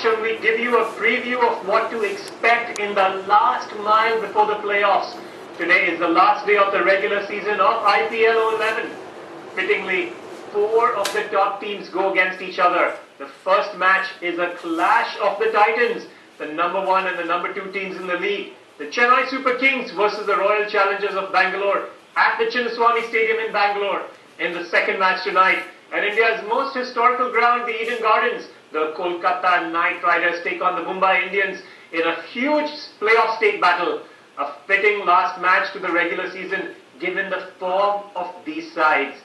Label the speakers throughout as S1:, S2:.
S1: much and we give you a preview of what to expect in the last mile before the playoffs. Today is the last day of the regular season of IPL 11. Fittingly, 4 of the top teams go against each other. The first match is a clash of the Titans, the number 1 and the number 2 teams in the league. The Chennai Super Kings versus the Royal Challengers of Bangalore at the Chinnaswamy Stadium in Bangalore. In the second match tonight, at India's most historical ground, the Eden Gardens, the Kolkata Knight Riders take on the Mumbai Indians in a huge playoff stake battle. A fitting last match to the regular season given the form of these sides.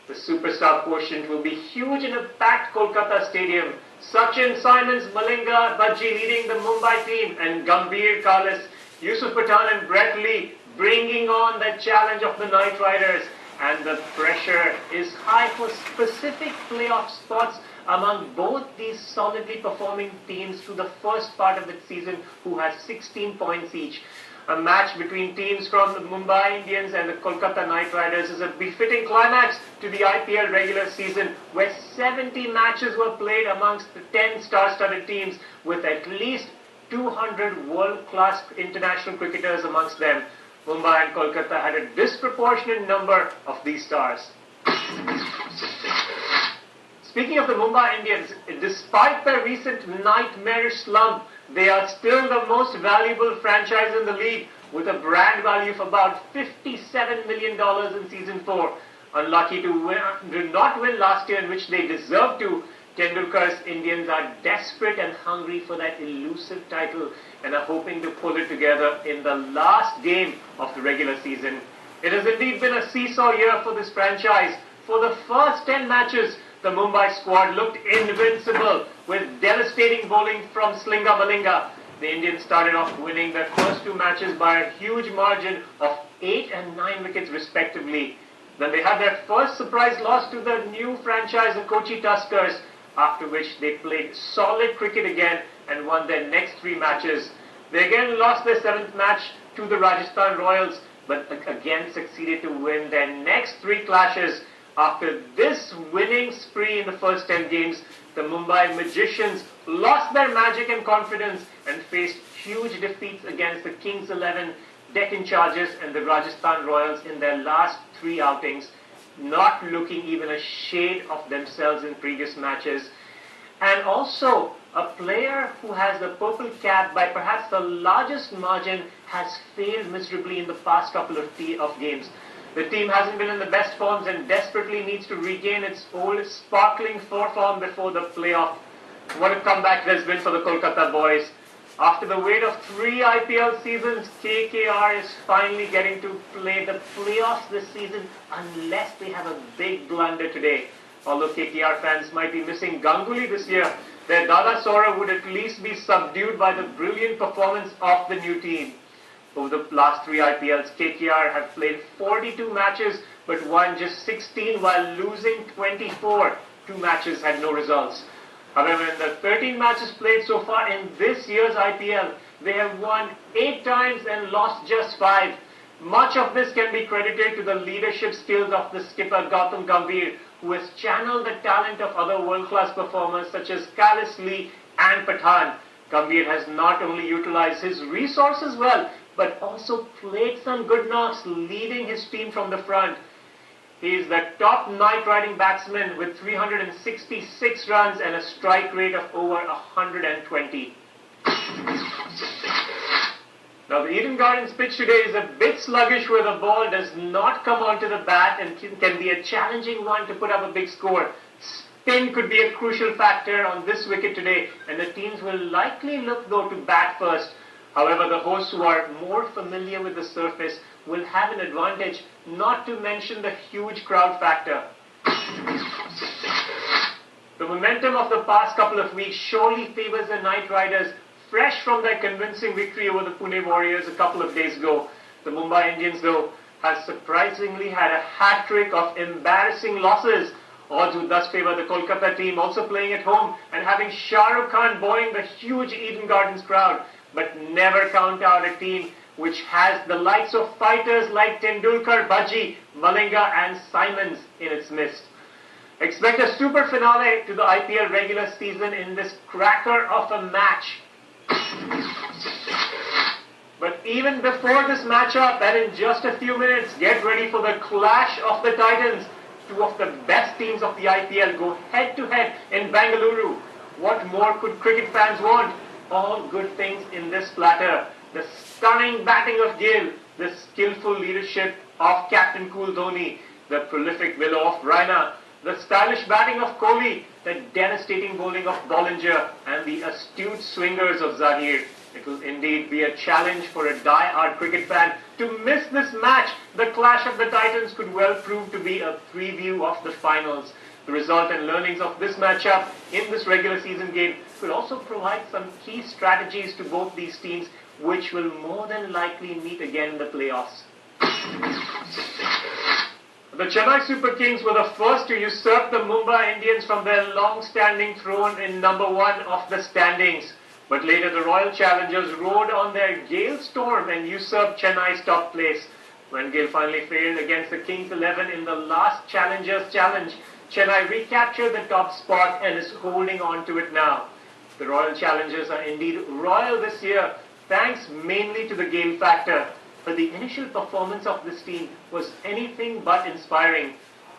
S1: The superstar quotient will be huge in a packed Kolkata stadium. Sachin, Simons, Malinga, Bajji leading the Mumbai team, and Gambhir, Kalis, Yusuf Pathan and Brett Lee bringing on the challenge of the Knight Riders. And the pressure is high for specific playoff spots among both these solidly performing teams through the first part of the season, who has 16 points each. A match between teams from the Mumbai Indians and the Kolkata Knight Riders is a befitting climax to the IPL regular season, where 70 matches were played amongst the 10 star-studded teams with at least 200 world-class international cricketers amongst them. Mumbai and Kolkata had a disproportionate number of these stars. Speaking of the Mumbai Indians, despite their recent nightmarish slump, they are still the most valuable franchise in the league, with a brand value of about $57 million in Season 4. Unlucky to not win last year, in which they deserved to, Tendulkar's Indians are desperate and hungry for that elusive title and are hoping to pull it together in the last game of the regular season. It has indeed been a seesaw year for this franchise. For the first 10 matches, the Mumbai squad looked invincible with devastating bowling from Slinga Malinga. The Indians started off winning their first 2 matches by a huge margin of 8 and 9 wickets respectively. Then they had their first surprise loss to the new franchise, the Kochi Tuskers, after which they played solid cricket again and won their next 3 matches. They again lost their 7th match to the Rajasthan Royals, but again succeeded to win their next 3 clashes. After this winning spree in the first 10 games, the Mumbai Magicians lost their magic and confidence and faced huge defeats against the Kings 11, Deccan Chargers and the Rajasthan Royals in their last 3 outings, not looking even a shade of themselves in previous matches. And also, a player who has the purple cap by perhaps the largest margin has failed miserably in the past couple of games. The team hasn't been in the best forms and desperately needs to regain its old sparkling form before the playoff. What a comeback it has been for the Kolkata boys. After the wait of 3 IPL seasons, KKR is finally getting to play the playoffs this season, unless they have a big blunder today. Although KKR fans might be missing Ganguly this year, their Dada Sora would at least be subdued by the brilliant performance of the new team. Over the last 3 IPLs, KKR have played 42 matches but won just 16 while losing 24. 2 matches had no results. However, in the 13 matches played so far in this year's IPL, they have won 8 times and lost just 5. Much of this can be credited to the leadership skills of the skipper Gautam Gambhir, who has channeled the talent of other world-class performers such as Kalis, Lee and Pathan. Gambhir has not only utilized his resources well, but also played some good knocks, leading his team from the front. He is the top night-riding batsman with 366 runs and a strike rate of over 120. Now, the Eden Gardens pitch today is a bit sluggish, where the ball does not come onto the bat and can be a challenging one to put up a big score. Spin could be a crucial factor on this wicket today, and the teams will likely look though to bat first. However, the hosts, who are more familiar with the surface, will have an advantage, not to mention the huge crowd factor. The momentum of the past couple of weeks surely favors the Knight Riders, fresh from their convincing victory over the Pune Warriors a couple of days ago. The Mumbai Indians, though, has surprisingly had a hat-trick of embarrassing losses. Odds would thus favor the Kolkata team, also playing at home and having Shah Rukh Khan bowling the huge Eden Gardens crowd. But never count out a team which has the likes of fighters like Tendulkar, Bajji, Malinga and Simons in its midst. Expect a super finale to the IPL regular season in this cracker of a match. But even before this matchup, and in just a few minutes, get ready for the clash of the Titans. Two of the best teams of the IPL go head-to-head in Bengaluru. What more could cricket fans want? All good things in this platter. The stunning batting of GAYLE, the skillful leadership of Captain Cool Dhoni, the prolific willow of Raina, the stylish batting of Kohli, the devastating bowling of Bollinger, and the astute swingers of Zahir. It will indeed be a challenge for a die-hard cricket fan to miss this match. The clash of the Titans could well prove to be a preview of the finals. The result and learnings of this matchup in this regular season game could also provide some key strategies to both these teams, which will more than likely meet again in the playoffs. The Chennai Super Kings were the first to usurp the Mumbai Indians from their long-standing throne in number 1 of the standings. But later the Royal Challengers rode on their GAYLE storm and usurped Chennai's top place. When GAYLE finally failed against the Kings 11 in the last Challengers Challenge, Chennai recaptured the top spot and is holding on to it now. The Royal Challengers are indeed royal this year, thanks mainly to the GAYLE factor. But the initial performance of this team was anything but inspiring.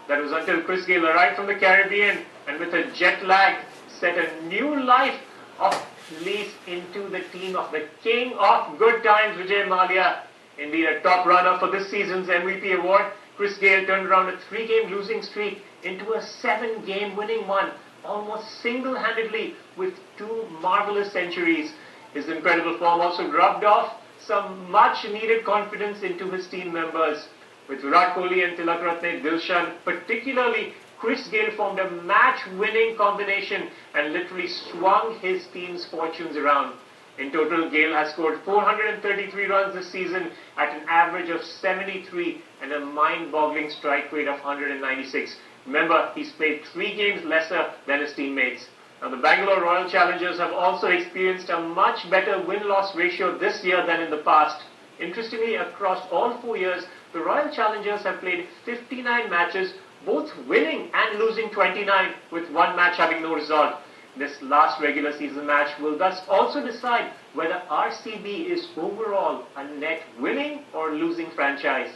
S1: That was until Chris Gayle arrived from the Caribbean and with a jet lag set a new life of lease into the team of the king of good times, Vijay Mallya. Indeed a top runner for this season's MVP award, Chris Gayle turned around a 3-game losing streak into a 7-game winning one, almost single-handedly with 2 marvelous centuries. His incredible form also rubbed off some much-needed confidence into his team members. With Virat Kohli and Tilakratne Dilshan, particularly, Chris Gayle formed a match-winning combination and literally swung his team's fortunes around. In total, Gayle has scored 433 runs this season at an average of 73 and a mind-boggling strike rate of 196. Remember, he's played 3 games lesser than his teammates. Now, the Bangalore Royal Challengers have also experienced a much better win-loss ratio this year than in the past. Interestingly, across all 4 years, the Royal Challengers have played 59 matches, both winning and losing 29, with 1 match having no result. This last regular season match will thus also decide whether RCB is overall a net winning or losing franchise.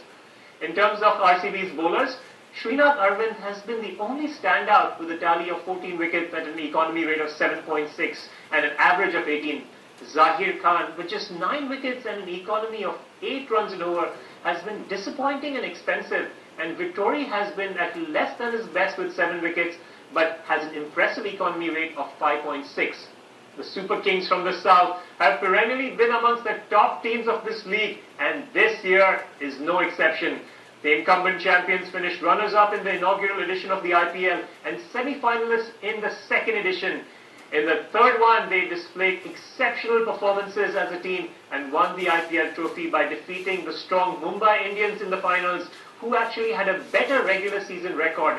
S1: In terms of RCB's bowlers, Srinath Arvind has been the only standout with a tally of 14 wickets at an economy rate of 7.6 and an average of 18. Zahir Khan, with just 9 wickets and an economy of 8 runs an over, has been disappointing and expensive, and Vittori has been at less than his best with 7 wickets, but has an impressive economy rate of 5.6. The Super Kings from the South have perennially been amongst the top teams of this league, and this year is no exception. The incumbent champions finished runners-up in the inaugural edition of the IPL and semi-finalists in the second edition. In the third one, they displayed exceptional performances as a team and won the IPL trophy by defeating the strong Mumbai Indians in the finals, who actually had a better regular season record.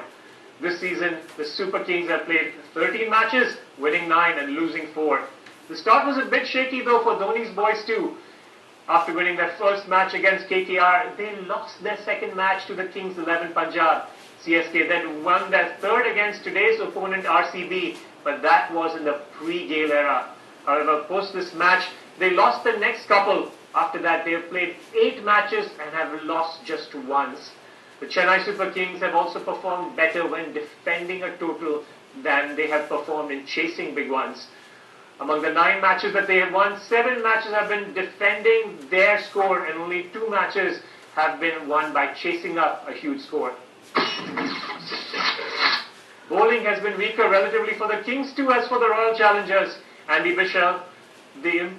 S1: This season, the Super Kings have played 13 matches, winning 9 and losing 4. The start was a bit shaky though for Dhoni's boys too. After winning their first match against KKR, they lost their second match to the Kings 11 Punjab. CSK then won their third against today's opponent RCB, but that was in the pre-GAYLE era. However, post this match, they lost the next couple. After that, they have played 8 matches and have lost just once. The Chennai Super Kings have also performed better when defending a total than they have performed in chasing big ones. Among the 9 matches that they have won, 7 matches have been defending their score and only 2 matches have been won by chasing up a huge score. Bowling has been weaker relatively for the Kings too as for the Royal Challengers. Andy Bichel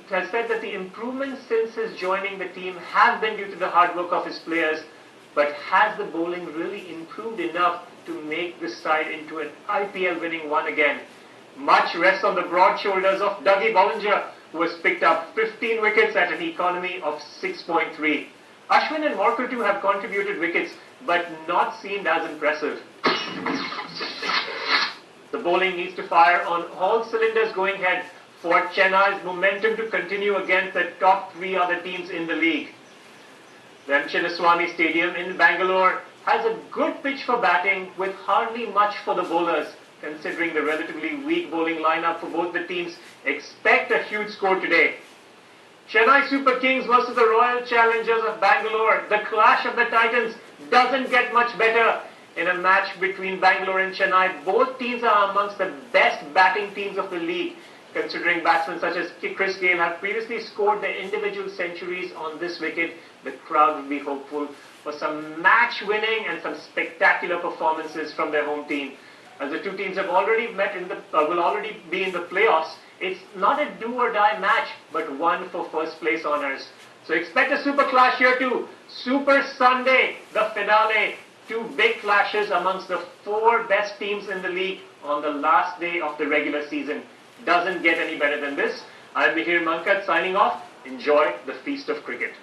S1: has said that the improvements since his joining the team have been due to the hard work of his players, but has the bowling really improved enough to make this side into an IPL winning one again? Much rests on the broad shoulders of Dougie Bollinger, who has picked up 15 wickets at an economy of 6.3. Ashwin and Morker too have contributed wickets, but not seemed as impressive. The bowling needs to fire on all cylinders going ahead for Chennai's momentum to continue against the top 3 other teams in the league. The M. Chinnaswamy Stadium in Bangalore has a good pitch for batting with hardly much for the bowlers. Considering the relatively weak bowling lineup for both the teams, expect a huge score today. Chennai Super Kings versus the Royal Challengers of Bangalore. The clash of the Titans doesn't get much better. In a match between Bangalore and Chennai, both teams are amongst the best batting teams of the league. Considering batsmen such as Chris Gayle have previously scored their individual centuries on this wicket, the crowd will be hopeful for some match-winning and some spectacular performances from their home team. As the two teams have already met will already be in the playoffs, it's not a do-or-die match, but one for first place honours. So expect a super clash here too. Super Sunday, the finale. Two big clashes amongst the four best teams in the league on the last day of the regular season. Doesn't get any better than this. I'm Mihir Mankat signing off. Enjoy the feast of cricket.